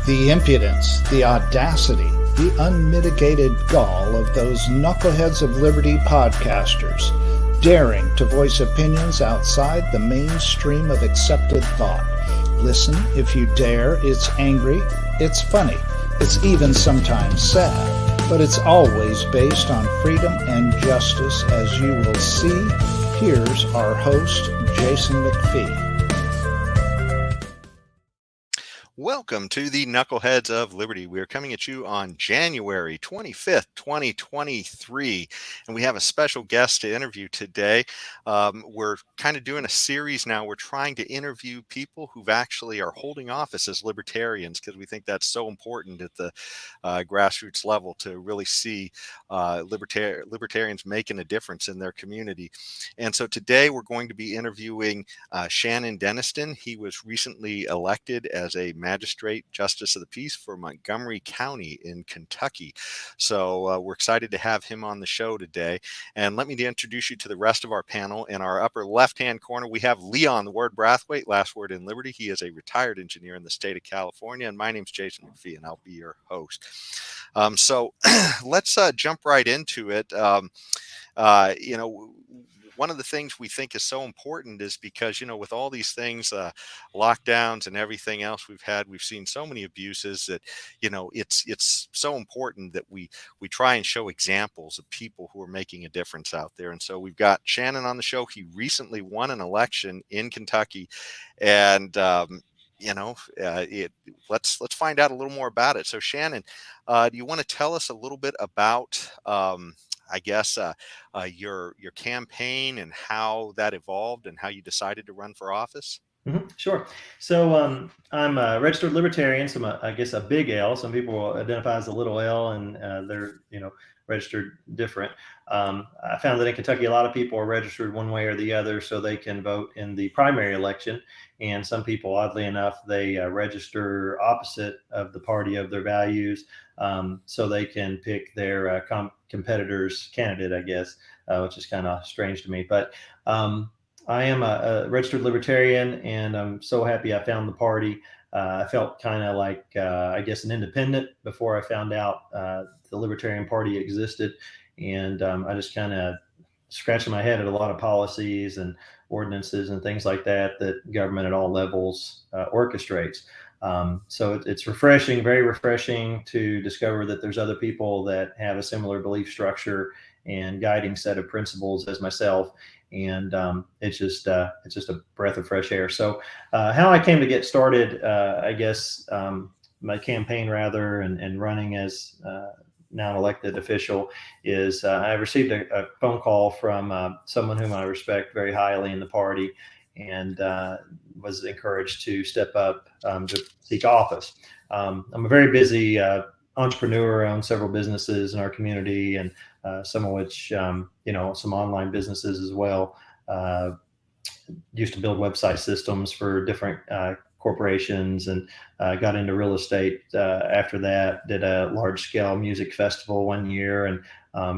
The impudence, the audacity, the unmitigated gall of those knuckleheads of liberty podcasters, daring to voice opinions outside the mainstream of accepted thought. Listen if you dare. It's angry, it's funny, it's even sometimes sad, but it's always based on freedom and justice, as you will see. Here's our host, Jason McPhee. Welcome to the Knuckleheads of Liberty. We are coming at you on January 25th, 2023, and we have a special guest to interview today. We're kind of doing a series now. We're trying to interview people who actually are holding office as libertarians, because we think that's so important at the grassroots level to really see libertarians making a difference in their community. And so today we're going to be interviewing Shannon Denniston. He was recently elected as a Magistrate Justice of the Peace for Montgomery County in Kentucky. So we're excited to have him on the show today. And let me introduce you to the rest of our panel. In our upper left-hand corner, we have Leon, the Word Brathwaite, last word in Liberty. He is a retired engineer in the state of California. And my name's Jason McPhee, and I'll be your host. So let's jump right into it. One of the things we think is so important is because, with all these things, lockdowns and everything else we've seen so many abuses that, it's so important that we try and show examples of people who are making a difference out there. And so we've got Shannon on the show. He recently won an election in Kentucky, and let's find out a little more about it. So Shannon, do you want to tell us a little bit about your campaign and how that evolved and how you decided to run for office? Mm-hmm. Sure. So I'm a registered libertarian. So I'm a big L. Some people identify as a little L, and they're registered different. I found that in Kentucky, a lot of people are registered one way or the other, so they can vote in the primary election. And some people, oddly enough, they register opposite of the party of their values, so they can pick their competitor's candidate, I guess, which is kind of strange to me. But I am a registered libertarian, and I'm so happy I found the party. I felt kind of like, an independent before I found out the Libertarian Party existed. And I just kind of scratching my head at a lot of policies and ordinances and things like that government at all levels orchestrates. So it's refreshing, very refreshing to discover that there's other people that have a similar belief structure and guiding set of principles as myself. And it's just a breath of fresh air. So how I came to get started, my campaign rather, and running as now an elected official is I received a phone call from someone whom I respect very highly in the party, and was encouraged to step up to seek office. I'm a very busy entrepreneur. I own several businesses in our community, and some of which, some online businesses as well. Used to build website systems for different corporations, and got into real estate after that. Did a large scale music festival one year, and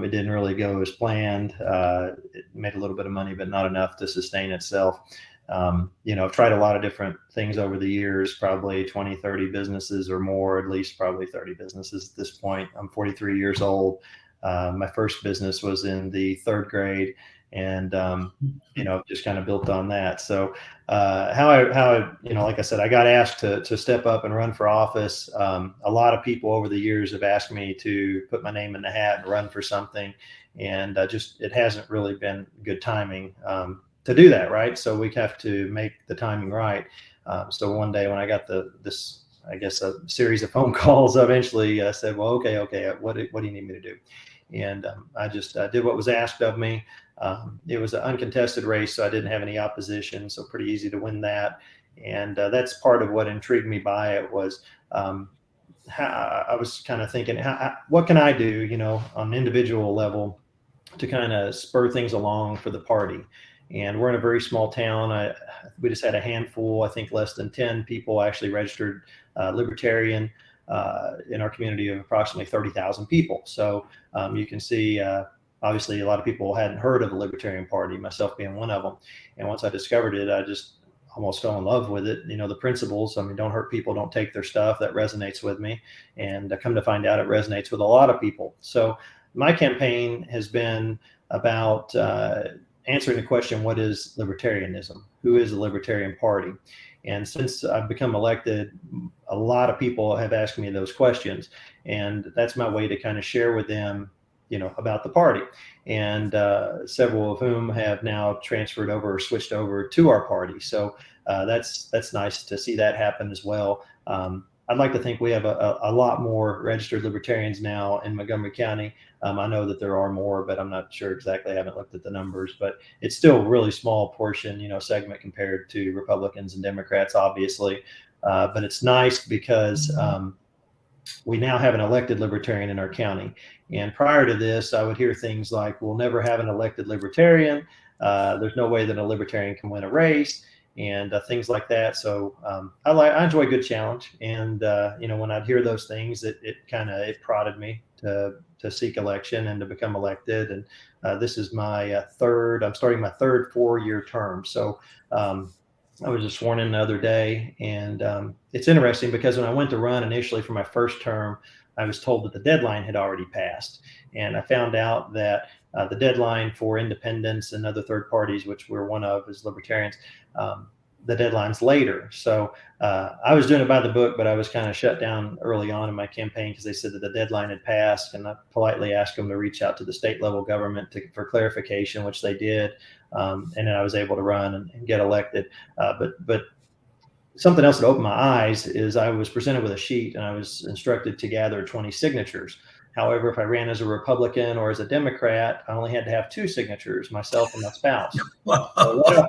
it didn't really go as planned. It made a little bit of money, but not enough to sustain itself. I've tried a lot of different things over the years, probably 20, 30 businesses or more, at least probably 30 businesses at this point. I'm 43 years old. My first business was in the third grade, and just kind of built on that. So how I like I said, I got asked to step up and run for office. A lot of people over the years have asked me to put my name in the hat and run for something, and it hasn't really been good timing to do that, right? So we have to make the timing right. So one day when I got a series of phone calls, I eventually said, well, okay, what do you need me to do? And I just did what was asked of me. It was an uncontested race, so I didn't have any opposition, so pretty easy to win that. And that's part of what intrigued me by it was how I was kind of thinking, what can I do, on an individual level to kind of spur things along for the party. And we're in a very small town. We just had a handful, I think less than 10 people actually registered libertarian in our community of approximately 30,000 people. So you can see, obviously, a lot of people hadn't heard of the Libertarian Party, myself being one of them. And once I discovered it, almost fell in love with it. The principles, I mean, don't hurt people, don't take their stuff, that resonates with me. And I come to find out it resonates with a lot of people. So my campaign has been about answering the question, what is libertarianism? Who is the Libertarian Party? And since I've become elected, a lot of people have asked me those questions. And that's my way to kind of share with them, about the party. And several of whom have now transferred over or switched over to our party. So that's nice to see that happen as well. I'd like to think we have a lot more registered libertarians now in Montgomery County. I know that there are more, but I'm not sure exactly. I haven't looked at the numbers, but it's still a really small portion, segment compared to Republicans and Democrats, obviously. But it's nice because we now have an elected libertarian in our county. And prior to this, I would hear things like, we'll never have an elected libertarian. There's no way that a libertarian can win a race, and things like that. So I enjoy a good challenge. And, when I'd hear those things, it prodded me to seek election and to become elected. And this is my I'm starting my third 4-year term. So I was just sworn in the other day, and it's interesting because when I went to run initially for my first term, I was told that the deadline had already passed. And I found out that the deadline for independents and other third parties, which we're one of as libertarians, the deadline's later. So I was doing it by the book, but I was kind of shut down early on in my campaign because they said that the deadline had passed, and I politely asked them to reach out to the state level government for clarification, which they did. And then I was able to run and get elected. But something else that opened my eyes is I was presented with a sheet and I was instructed to gather 20 signatures. However, if I ran as a Republican or as a Democrat, I only had to have 2 signatures, myself and my spouse. Wow. So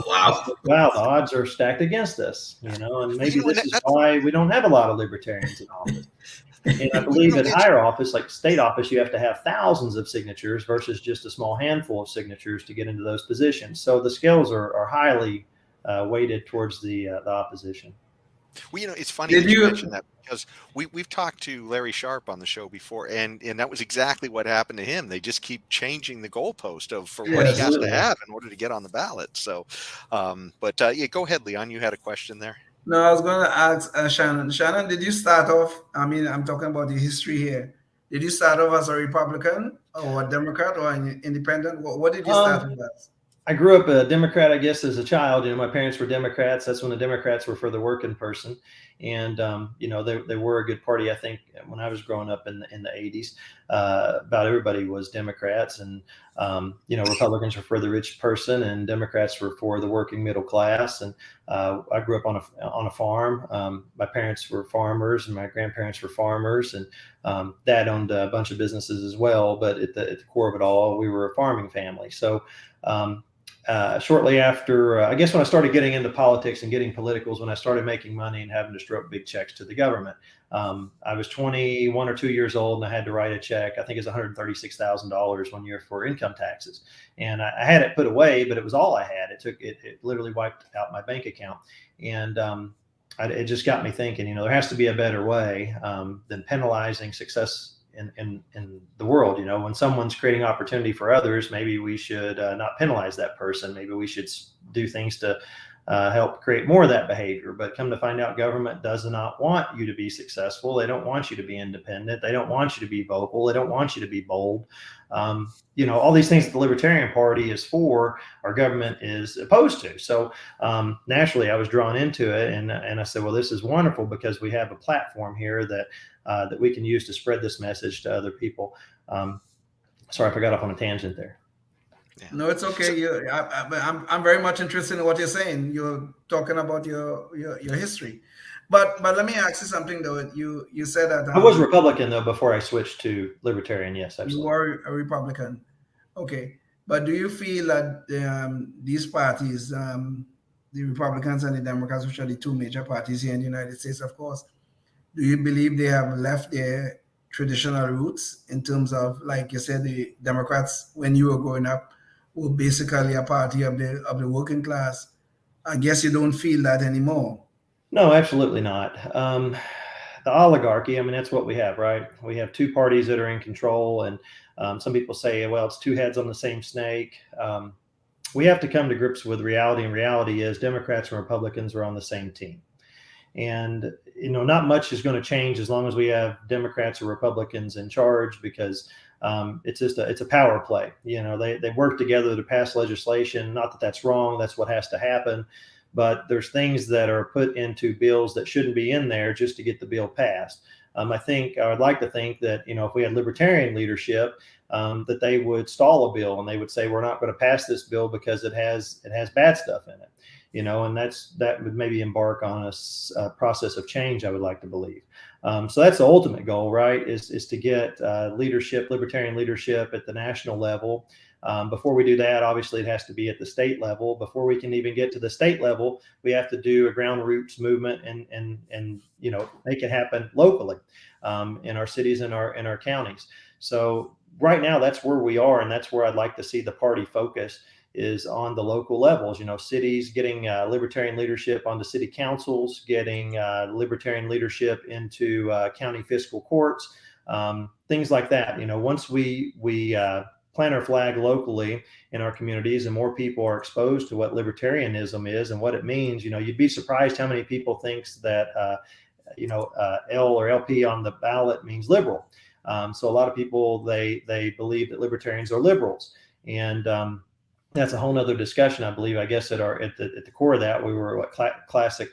wow, the odds are stacked against us, and maybe this is why we don't have a lot of libertarians in office. And I believe in higher office, like state office, you have to have thousands of signatures versus just a small handful of signatures to get into those positions. So the scales are highly weighted towards the opposition. Well, it's funny that you mentioned that, because we've talked to Larry Sharp on the show before, and that was exactly what happened to him. They just keep changing the goalpost for what he has to have in order to get on the ballot. So, yeah, go ahead, Leon. You had a question there. No, I was going to ask Shannon. Shannon, did you start off? I mean, I'm talking about the history here. Did you start off as a Republican or a Democrat or an independent? What did you start off as? I grew up a Democrat, I guess, as a child. My parents were Democrats. That's when the Democrats were for the working person. And, they were a good party. I think when I was growing up in the 80s, about everybody was Democrats. And, Republicans were for the rich person and Democrats were for the working middle class. And I grew up on a farm. My parents were farmers and my grandparents were farmers. And Dad owned a bunch of businesses as well. But at the core of it all, we were a farming family. So shortly after, I guess when I started getting into politics and getting politicals, when I started making money and having to stroke big checks to the government, I was 21 or 2 years old and I had to write a check. I think it's $136,000 one year for income taxes. And I had it put away, but it was all I had. It literally wiped out my bank account. And it just got me thinking, there has to be a better way than penalizing success in the world. When someone's creating opportunity for others, maybe we should not penalize that person. Maybe we should do things to help create more of that behavior. But come to find out, government does not want you to be successful. They don't want you to be independent. They don't want you to be vocal. They don't want you to be bold. All these things that the Libertarian Party is for, our government is opposed to. So naturally, I was drawn into it, and I said, well, this is wonderful because we have a platform here that we can use to spread this message to other people. Sorry if I got off on a tangent there. Yeah. No, it's okay. I'm very much interested in what you're saying. You're talking about your history. But let me ask you something though. You said that I was Republican though before I switched to Libertarian. Yes, absolutely. You were a Republican. Okay, but do you feel that these parties, the Republicans and the Democrats, which are the 2 major parties here in the United States, of course, do you believe they have left their traditional roots in terms of, like you said, the Democrats when you were growing up were basically a party of the working class? I guess you don't feel that anymore. No, absolutely not. The oligarchy, I mean, that's what we have, right? We have 2 parties that are in control, and some people say, well, it's 2 heads on the same snake. we have to come to grips with reality, and reality is Democrats and Republicans are on the same team. And, not much is going to change as long as we have Democrats or Republicans in charge, because it's a power play. They work together to pass legislation. Not that that's wrong. That's what has to happen. But there's things that are put into bills that shouldn't be in there just to get the bill passed. I would like to think that, if we had Libertarian leadership, that they would stall a bill and they would say, we're not going to pass this bill because it has bad stuff in it. And that would maybe embark on a process of change, I would like to believe. So that's the ultimate goal, right? Is to get Libertarian leadership at the national level. Before we do that, obviously it has to be at the state level. Before we can even get to the state level, we have to do a ground roots movement and make it happen locally in our cities and our counties. So right now, that's where we are, and that's where I'd like to see the party focus, is on the local levels. Cities getting Libertarian leadership onto city councils, getting Libertarian leadership into county fiscal courts, things like that. Once we plant our flag locally in our communities and more people are exposed to what libertarianism is and what it means, you'd be surprised how many people thinks that L or LP on the ballot means liberal. So a lot of people, they believe that libertarians are liberals, and that's a whole nother discussion. I believe, I guess at the core of that, we were classic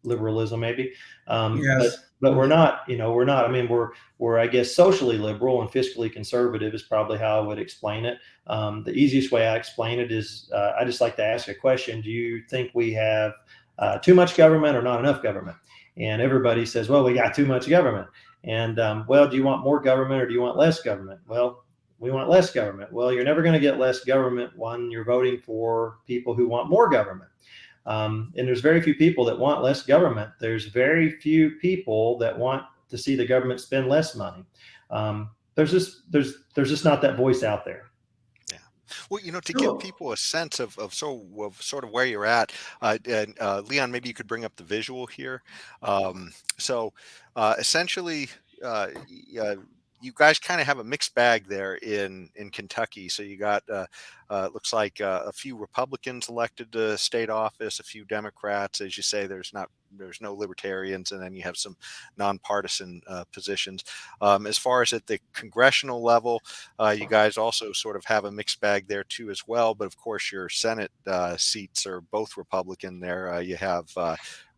liberalism, maybe. Yes. But we're not. We're not. I mean, we're I guess socially liberal and fiscally conservative is probably how I would explain it. The easiest way I explain it is I just like to ask a question: do you think we have too much government or not enough government? And everybody says, well, we got too much government. And well, do you want more government or do you want less government? Well, we want less government. Well, you're never going to get less government when you're voting for people who want more government. And there's very few people that want less government. There's very few people that want to see the government spend less money. There's just not that voice out there. Yeah. Well, to give people a sense of sort of where you're at, and Leon, maybe you could bring up the visual here. Essentially, you guys kind of have a mixed bag there in Kentucky. So you got looks like a few Republicans elected to state office, a few Democrats, as you say. There's no Libertarians, and then you have some nonpartisan positions. As far as at the congressional level, you guys also sort of have a mixed bag there too as well. But of course, your Senate seats are both Republican there. You have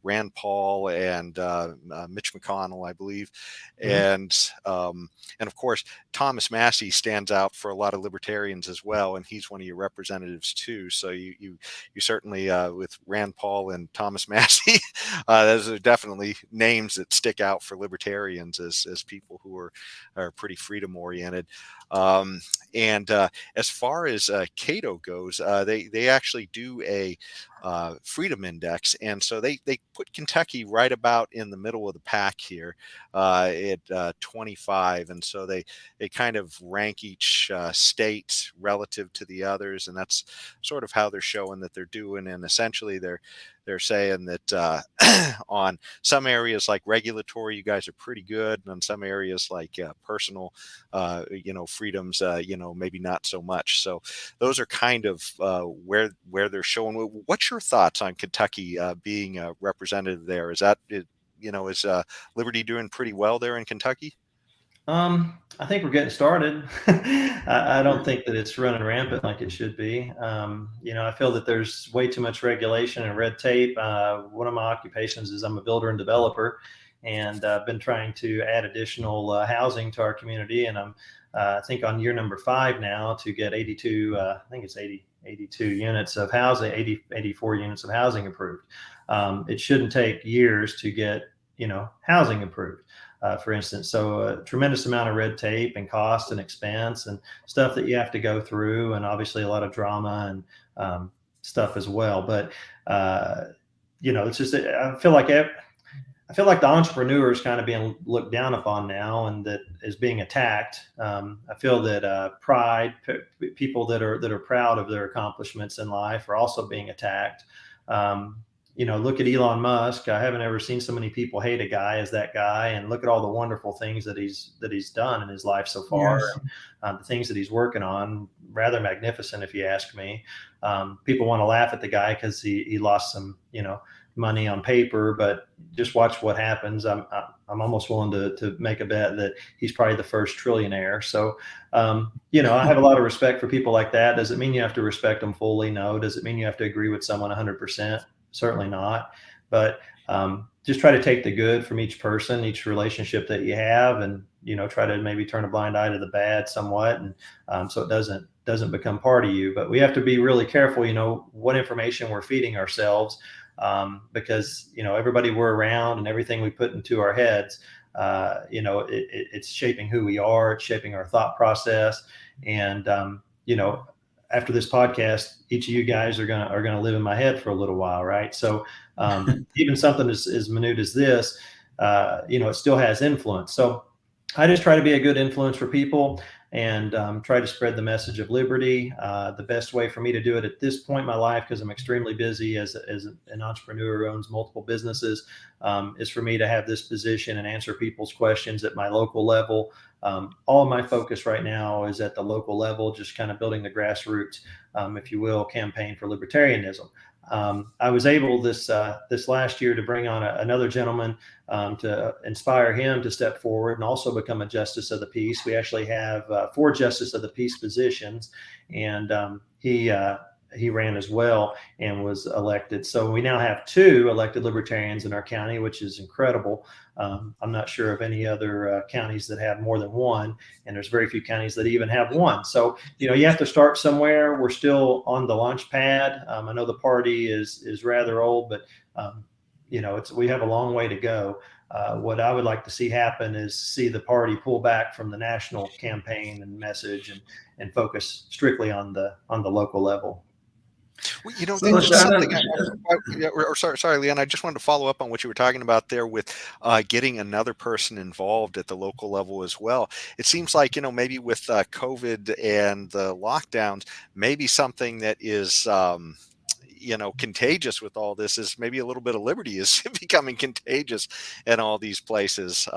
Rand Paul and Mitch McConnell, I believe, and of course Thomas Massie stands out for a lot of Libertarians as well, and he's one of your representatives too. So you certainly with Rand Paul and Thomas Massie, those are definitely names that stick out for Libertarians as people who are pretty freedom oriented. And as far as Cato goes, they actually do a freedom index, and so they put Kentucky right about in the middle of the pack here at 25, and so they kind of rank each state relative to the others, and that's sort of how they're showing that they're doing. And essentially they're saying that on some areas like regulatory, you guys are pretty good, and on some areas like personal freedoms, maybe not so much. So those are kind of where they're showing. What's your thoughts on Kentucky being represented there? Is Liberty doing pretty well there in Kentucky? I think we're getting started. I don't think that it's running rampant like it should be. I feel that there's way too much regulation and red tape. One of my occupations is I'm a builder and developer, and I've been trying to add additional housing to our community. And I'm, I think, on year number 5 now to get 82, I think it's 82 units of housing, 84 units of housing approved. It shouldn't take years to get, housing approved. For instance. So a tremendous amount of red tape and cost and expense and stuff that you have to go through, and obviously a lot of drama and stuff as well. But it's just I feel like the entrepreneur is kind of being looked down upon now, and that is being attacked. I feel that pride, people that are proud of their accomplishments in life, are also being attacked. look at Elon Musk. I haven't ever seen so many people hate a guy as that guy, and look at all the wonderful things that he's done in his life so far. Yes. And, the things that he's working on, rather magnificent, if you ask me. People want to laugh at the guy because he lost some, money on paper, but just watch what happens. I'm almost willing to make a bet that he's probably the first trillionaire. So, I have a lot of respect for people like that. Does it mean you have to respect them fully? No. Does it mean you have to agree with someone 100%? Certainly not. But just try to take the good from each person, each relationship that you have, and try to maybe turn a blind eye to the bad somewhat, and so it doesn't become part of you. But we have to be really careful, what information we're feeding ourselves, because everybody we're around and everything we put into our heads, it's shaping who we are. It's shaping our thought process, and after this podcast, each of you guys are gonna live in my head for a little while, right? So even something as minute as this, it still has influence. So I just try to be a good influence for people, and try to spread the message of liberty. The best way for me to do it at this point in my life, because I'm extremely busy as an entrepreneur who owns multiple businesses, is for me to have this position and answer people's questions at my local level. All of my focus right now is at the local level, just kind of building the grassroots, if you will, campaign for libertarianism. I was able this last year to bring on another gentleman to inspire him to step forward and also become a justice of the peace. We actually have 4 justice of the peace positions, and he ran as well and was elected. So we now have 2 elected libertarians in our county, which is incredible. I'm not sure of any other counties that have more than 1, and there's very few counties that even have 1. So, you have to start somewhere. We're still on the launch pad. I know the party is rather old, but we have a long way to go. What I would like to see happen is see the party pull back from the national campaign and message, and focus strictly on the local level. Well, So, Shannon, sorry, Leon. I just wanted to follow up on what you were talking about there with getting another person involved at the local level as well. It seems like, maybe with COVID and the lockdowns, maybe something that is, contagious with all this is maybe a little bit of liberty is becoming contagious in all these places.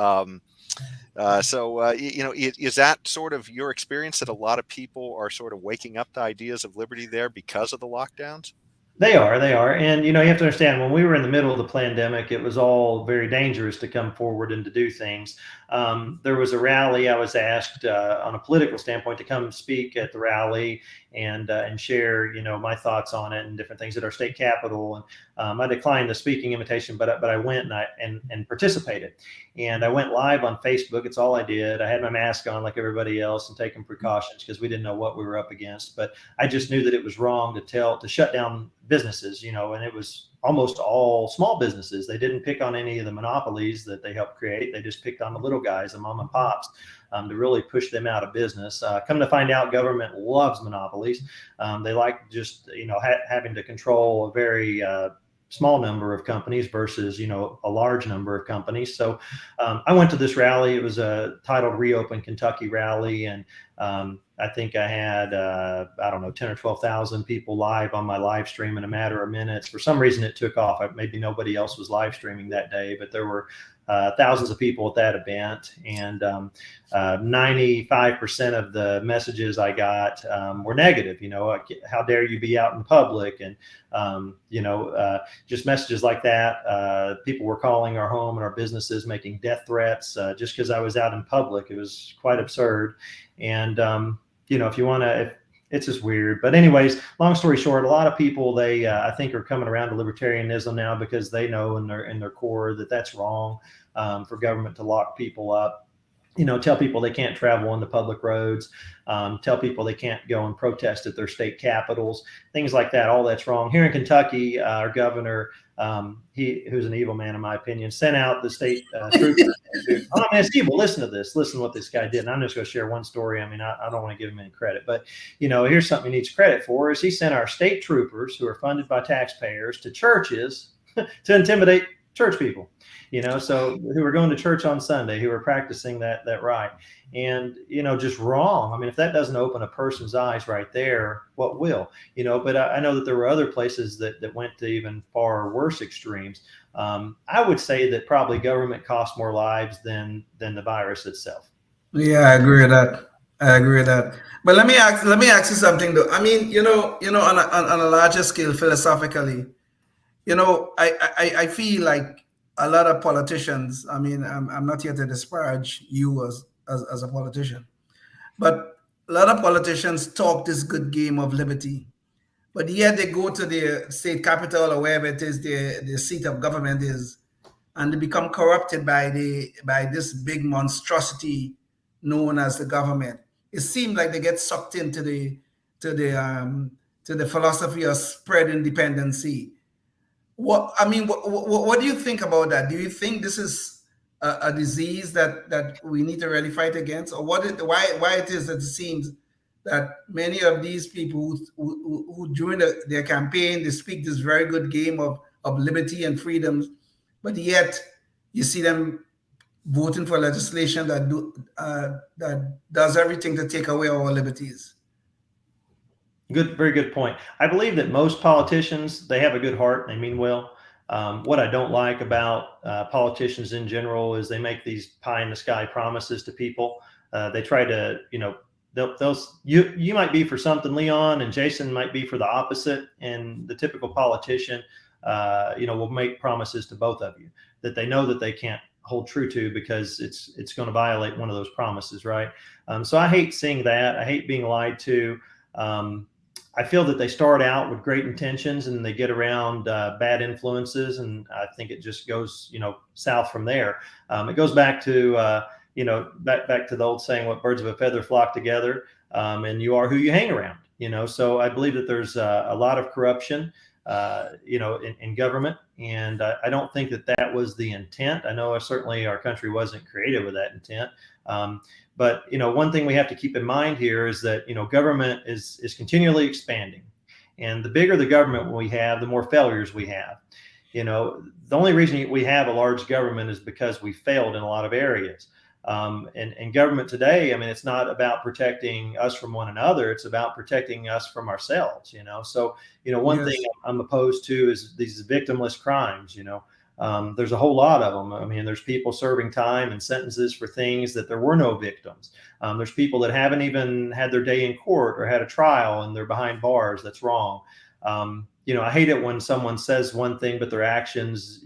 Is that sort of your experience, that a lot of people are sort of waking up to ideas of liberty there because of the lockdowns? They are. And, you have to understand, when we were in the middle of the pandemic, it was all very dangerous to come forward and to do things. There was a rally. I was asked on a political standpoint to come speak at the rally and share, my thoughts on it and different things at our state capitol. And I declined the speaking invitation, but I went and participated. And I went live on Facebook. It's all I did. I had my mask on like everybody else and taking precautions because we didn't know what we were up against. But I just knew that it was wrong to shut down businesses, and it was almost all small businesses. They didn't pick on any of the monopolies that they helped create. They just picked on the little guys, the mom and pops, to really push them out of business. Come to find out, government loves monopolies. They like just, having to control a very small number of companies versus, a large number of companies. So I went to this rally. It was titled Reopen Kentucky Rally. And I think I had, 10 or 12,000 people live on my live stream in a matter of minutes. For some reason, it took off. Maybe nobody else was live streaming that day, but there were thousands of people at that event. And 95% of the messages I got were negative. How dare you be out in public? And, just messages like that. People were calling our home and our businesses, making death threats just because I was out in public. It was quite absurd. And, if you want to, it's just weird. But anyways, long story short, a lot of people, they I think are coming around to libertarianism now because they know in their core that that's wrong, for government to lock people up. Tell people they can't travel on the public roads, tell people they can't go and protest at their state capitals, things like that. All that's wrong. Here in Kentucky, our governor, who's an evil man in my opinion, sent out the state troopers. It's evil. Listen to this. Listen to what this guy did. And I'm just going to share one story. I don't want to give him any credit, but here's something he needs credit for: is he sent our state troopers, who are funded by taxpayers, to churches to intimidate church people, so who were going to church on Sunday, who were practicing that right. And, just wrong. I mean, if that doesn't open a person's eyes right there, what will? But I know that there were other places that went to even far worse extremes. I would say that probably government costs more lives than the virus itself. Yeah, I agree with that. I agree with that. But let me ask you something though. I mean, on a larger scale, philosophically, I feel like a lot of politicians. I mean, I'm not here to disparage you as a politician, but a lot of politicians talk this good game of liberty, but yet they go to the state capital or wherever it is the seat of government is, and they become corrupted by this big monstrosity known as the government. It seems like they get sucked into the philosophy of spread independency. What do you think about that? Do you think this is a disease that we need to really fight against, or why it is that it seems that many of these people who during their campaign they speak this very good game of liberty and freedoms, but yet you see them voting for legislation that does everything to take away our liberties? Very good point. I believe that most politicians, they have a good heart, they mean well. What I don't like about politicians in general is they make these pie in the sky promises to people. They try to, you might be for something, Leon, and Jason might be for the opposite. And the typical politician, will make promises to both of you that they know that they can't hold true to because it's going to violate one of those promises, right? So I hate seeing that. I hate being lied to. I feel that they start out with great intentions and they get around bad influences, and I think it just goes, south from there. It goes back to, back to the old saying, "What birds of a feather flock together," and you are who you hang around. So I believe that there's a lot of corruption, in government, and I don't think that was the intent. I know certainly our country wasn't created with that intent. But one thing we have to keep in mind here is that government is continually expanding, and the bigger the government we have, the more failures we have. The only reason we have a large government is because we failed in a lot of areas. And government today, I mean, it's not about protecting us from one another; it's about protecting us from ourselves. So one thing I'm opposed to is these victimless crimes. There's a whole lot of them. I mean, there's people serving time and sentences for things that there were no victims. There's people that haven't even had their day in court or had a trial and they're behind bars. That's wrong. I hate it when someone says one thing, but their actions,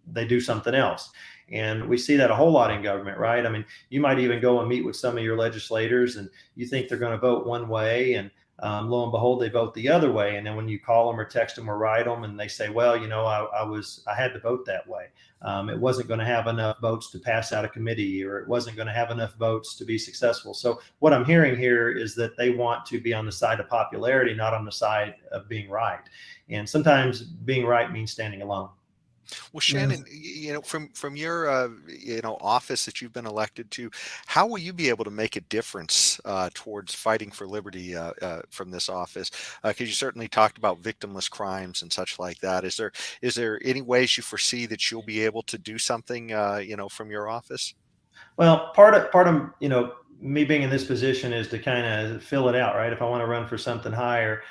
they do something else. And we see that a whole lot in government, right? I mean, you might even go and meet with some of your legislators and you think they're going to vote one way, and lo and behold, they vote the other way. And then when you call them or text them or write them and they say, well, I had to vote that way. It wasn't going to have enough votes to pass out a committee, or it wasn't going to have enough votes to be successful. So what I'm hearing here is that they want to be on the side of popularity, not on the side of being right. And sometimes being right means standing alone. Well, Shannon, from your office that you've been elected to, how will you be able to make a difference towards fighting for liberty from this office? Because you certainly talked about victimless crimes and such like that. Is there any ways you foresee that you'll be able to do something, from your office? Well, part of me being in this position is to kind of fill it out, right? If I want to run for something higher.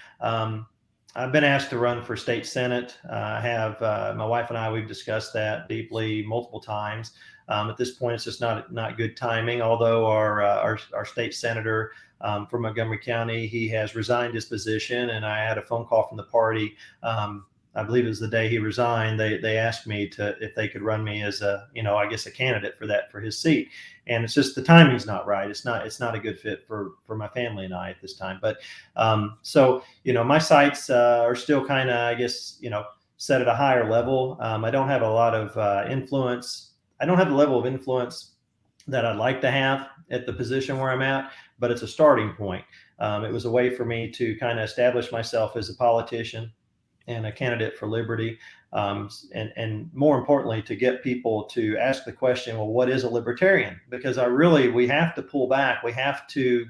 I've been asked to run for state senate. I have my wife and I, we've discussed that deeply multiple times. At this point, it's just not good timing. Although our state senator from Montgomery County, he has resigned his position, and I had a phone call from the party. I believe it was the day he resigned. They asked me if they could run me as a candidate for his seat. And it's just the timing's not right. It's not a good fit for my family and I at this time. But so my sights are still kind of, set at a higher level. I don't have a lot of influence. I don't have the level of influence that I'd like to have at the position where I'm at, but it's a starting point. It was a way for me to kind of establish myself as a politician and a candidate for liberty. And more importantly, to get people to ask the question, well, what is a libertarian? Because we have to pull back. We have to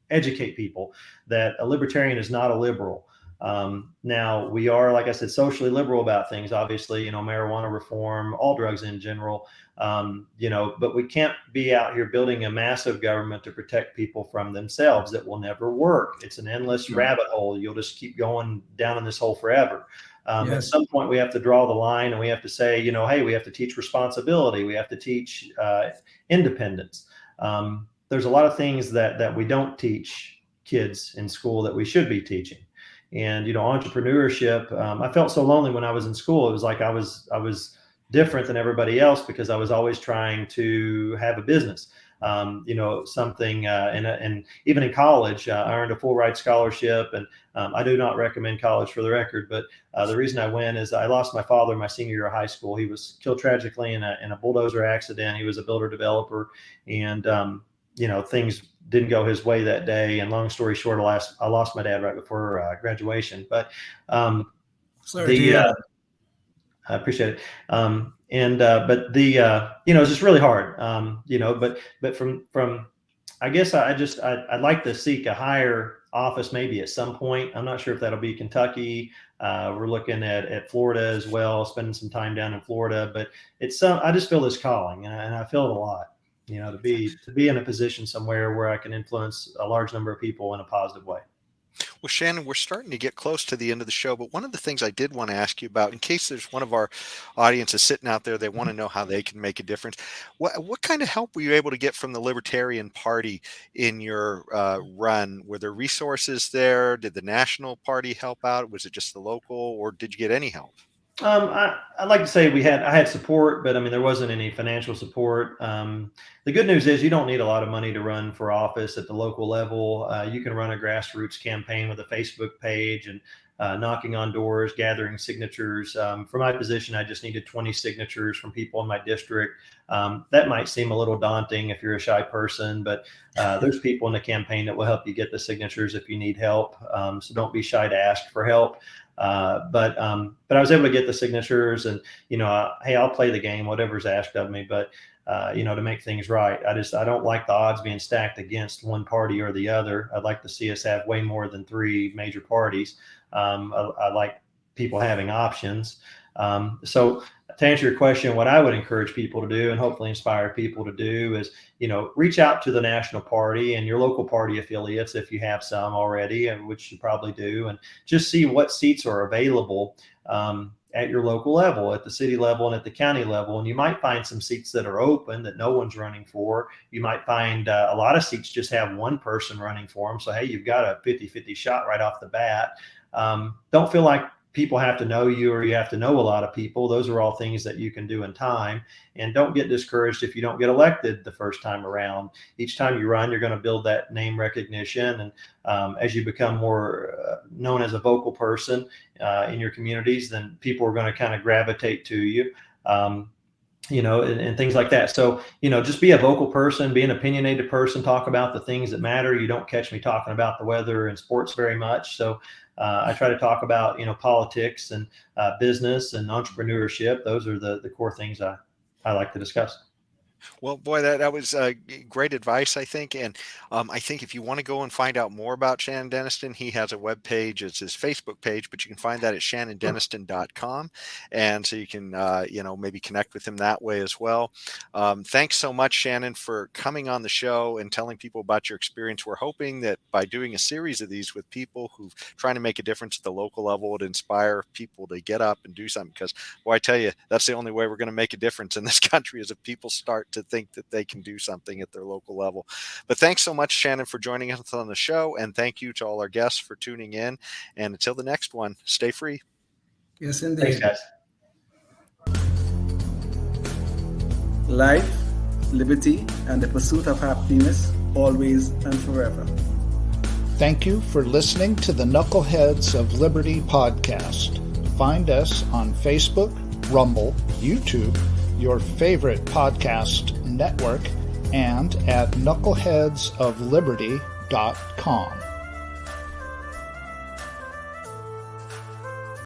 educate people that a libertarian is not a liberal. Now we are, like I said, socially liberal about things, obviously, marijuana reform, all drugs in general, but we can't be out here building a massive government to protect people from themselves. That will never work. It's an endless rabbit hole. You'll just keep going down in this hole forever. At some point we have to draw the line, and we have to say, hey, we have to teach responsibility. We have to teach independence. There's a lot of things that we don't teach kids in school that we should be teaching. And, entrepreneurship, I felt so lonely when I was in school. It was like I was different than everybody else because I was always trying to have a business, something, and even in college, I earned a full ride scholarship. And I do not recommend college for the record, but the reason I went is I lost my father my senior year of high school. He was killed tragically in a bulldozer accident. He was a builder developer, and things didn't go his way that day. And long story short, I lost my dad right before graduation. But I appreciate it. But it's just really hard. But from I guess I'd like to seek a higher office maybe at some point. I'm not sure if that'll be Kentucky. We're looking at Florida as well, spending some time down in Florida. But I just feel this calling, and I feel it a lot. To be in a position somewhere where I can influence a large number of people in a positive way. Well, Shannon, we're starting to get close to the end of the show, but one of the things I did want to ask you about, in case there's one of our audiences sitting out there, they want to know how they can make a difference. What kind of help were you able to get from the Libertarian Party in your run? Were there resources there? Did the national party help out? Was it just the local, or did you get any help? I'd like to say I had support, but there wasn't any financial support. The good news is you don't need a lot of money to run for office at the local level. You can run a grassroots campaign with a Facebook page and knocking on doors, gathering signatures. For my position, I just needed 20 signatures from people in my district. That might seem a little daunting if you're a shy person, but there's people in the campaign that will help you get the signatures if you need help. So don't be shy to ask for help. But I was able to get the signatures, and hey, I'll play the game, whatever's asked of me. But to make things right, I don't like the odds being stacked against one party or the other. I'd like to see us have way more than 3 major parties. I like people having options. So to answer your question, what I would encourage people to do and hopefully inspire people to do is, reach out to the national party and your local party affiliates if you have some already, which you probably do, and just see what seats are available at your local level, at the city level and at the county level. And you might find some seats that are open that no one's running for. You might find a lot of seats just have one person running for them. So, hey, you've got a 50-50 shot right off the bat. Don't feel like people have to know you or you have to know a lot of people. Those are all things that you can do in time. And don't get discouraged if you don't get elected the first time around. Each time you run, you're going to build that name recognition. And as you become more known as a vocal person in your communities, then people are going to kind of gravitate to you. And things like that. So, just be a vocal person, be an opinionated person, talk about the things that matter. You don't catch me talking about the weather and sports very much. So I try to talk about, politics and business and entrepreneurship. Those are the core things I like to discuss. Well, boy, that was great advice, I think. And I think if you want to go and find out more about Shannon Denniston, he has a web page. It's his Facebook page, but you can find that at shannondenniston.com. And so you can, maybe connect with him that way as well. Thanks so much, Shannon, for coming on the show and telling people about your experience. We're hoping that by doing a series of these with people who trying to make a difference at the local level, would inspire people to get up and do something. Because, boy, I tell you, that's the only way we're going to make a difference in this country is if people start to think that they can do something at their local level. But thanks so much, Shannon, for joining us on the show. And thank you to all our guests for tuning in. And until the next one, stay free. Yes, indeed. Thanks, guys. Life, liberty, and the pursuit of happiness, always and forever. Thank you for listening to the Knuckleheads of Liberty podcast. Find us on Facebook, Rumble, YouTube, your favorite podcast network, and at knuckleheadsofliberty.com.